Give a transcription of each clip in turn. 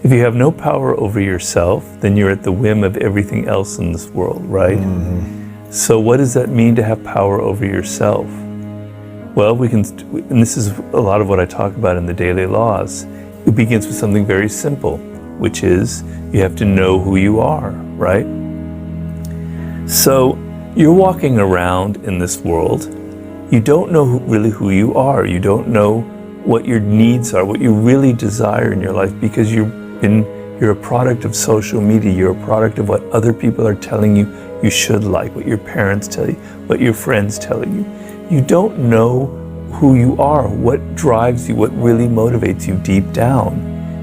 If you have no power over yourself, then you're at the whim of everything else in this world, right? So what does that mean to have power over yourself? Well, and this is a lot of what I talk about in the Daily Laws. It begins with something very simple, which is you have to know who you are, right? So you're walking around in this world. You don't know really who you are. You don't know what your needs are, what you really desire in your life, because you're a product of social media. You're a product of what other people are telling you you should like, what your parents tell you, what your friends tell you. You don't know who you are, what drives you, what really motivates you deep down.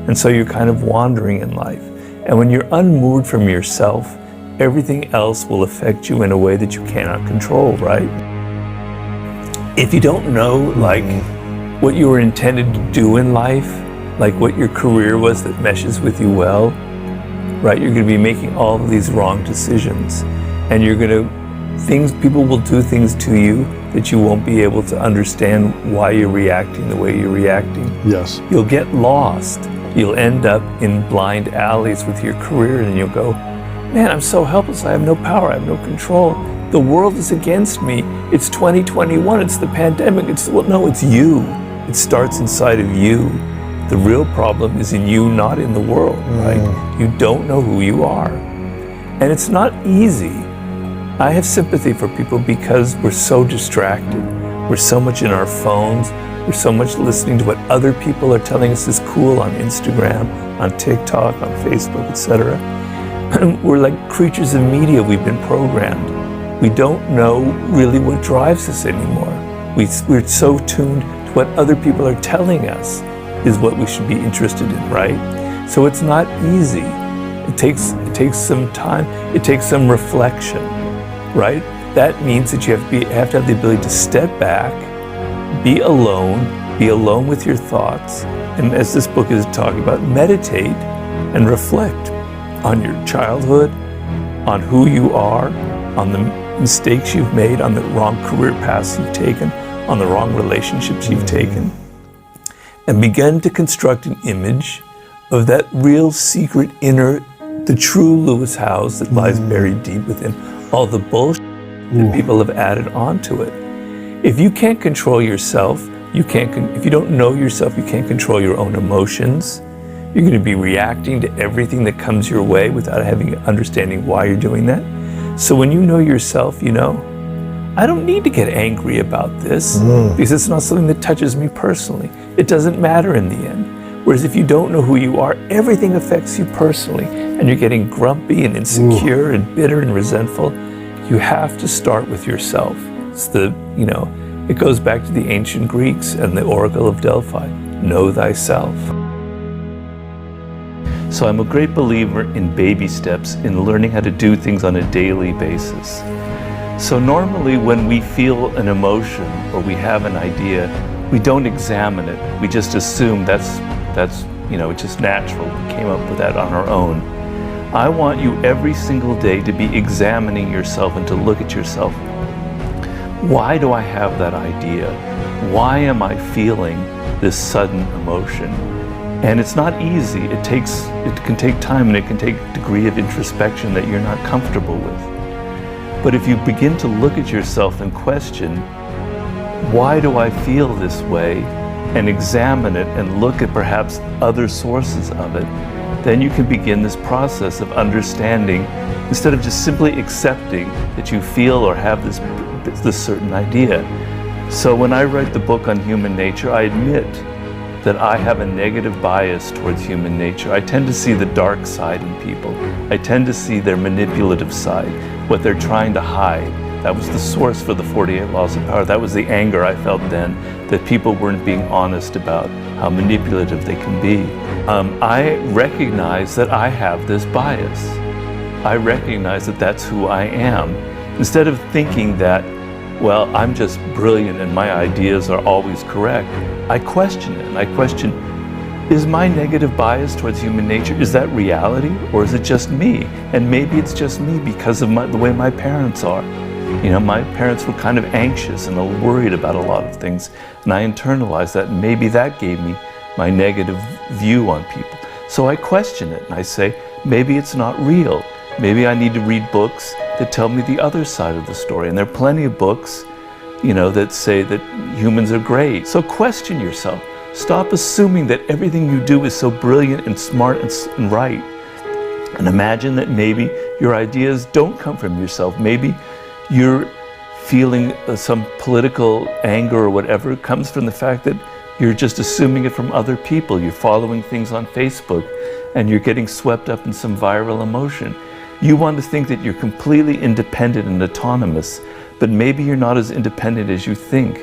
And so you're kind of wandering in life. And when you're unmoored from yourself, everything else will affect you in a way that you cannot control, right? If you don't know, like, what you were intended to do in life, like what your career was that meshes with you well, right? You're going to be making all of these wrong decisions, and people will do things to you that you won't be able to understand why you're reacting the way you're reacting. Yes. You'll get lost. You'll end up in blind alleys with your career, and you'll go, man, I'm so helpless. I have no power. I have no control. The world is against me. It's 2021. It's the pandemic. No, it's you. It starts inside of you. The real problem is in you, not in the world, right? You don't know who you are. And it's not easy. I have sympathy for people because we're so distracted. We're so much in our phones. We're so much listening to what other people are telling us is cool on Instagram, on TikTok, on Facebook, etc. We're like creatures of media. We've been programmed. We don't know really what drives us anymore. We're so tuned to what other people are telling us is what we should be interested in, right? So it's not easy. It takes some time. It takes some reflection, right? That means that you have to have the ability to step back, be alone with your thoughts, and as this book is talking about, meditate and reflect on your childhood, on who you are, on the mistakes you've made, on the wrong career paths you've taken, on the wrong relationships you've taken, and begin to construct an image of that real secret inner, the true Lewis Howes that lies buried deep within all the bullshit that people have added onto it. If you can't control yourself, if you don't know yourself, you can't control your own emotions. You're going to be reacting to everything that comes your way without understanding why you're doing that. So when you know yourself, you know, I don't need to get angry about this because it's not something that touches me personally. It doesn't matter in the end. Whereas if you don't know who you are, everything affects you personally, and you're getting grumpy and insecure and bitter and resentful. You have to start with yourself. It goes back to the ancient Greeks and the Oracle of Delphi. Know thyself. So I'm a great believer in baby steps, in learning how to do things on a daily basis. So normally when we feel an emotion or we have an idea, we don't examine it. We just assume that's it's just natural. We came up with that on our own. I want you every single day to be examining yourself and to look at yourself. Why do I have that idea? Why am I feeling this sudden emotion? And it's not easy. It can take time, and it can take a degree of introspection that you're not comfortable with. But if you begin to look at yourself and question, why do I feel this way, and examine it and look at perhaps other sources of it, then you can begin this process of understanding instead of just simply accepting that you feel or have this certain idea. So when I write the book on human nature, I admit that I have a negative bias towards human nature. I tend to see the dark side in people. I tend to see their manipulative side, what they're trying to hide. That was the source for the 48 Laws of Power. That was the anger I felt then, that people weren't being honest about how manipulative they can be. I recognize that I have this bias. I recognize that that's who I am. Instead of thinking that, well, I'm just brilliant and my ideas are always correct, I question it, and I question, is my negative bias towards human nature, is that reality, or is it just me? And maybe it's just me because of the way my parents are. You know, my parents were kind of anxious and worried about a lot of things, and I internalized that, and maybe that gave me my negative view on people. So I question it and I say, maybe it's not real. Maybe I need to read books that tell me the other side of the story. And there are plenty of books, that say that humans are great. So question yourself. Stop assuming that everything you do is so brilliant and smart and right. And imagine that maybe your ideas don't come from yourself. Maybe you're feeling some political anger or whatever comes from the fact that you're just assuming it from other people. You're following things on Facebook and you're getting swept up in some viral emotion. You want to think that you're completely independent and autonomous, but maybe you're not as independent as you think.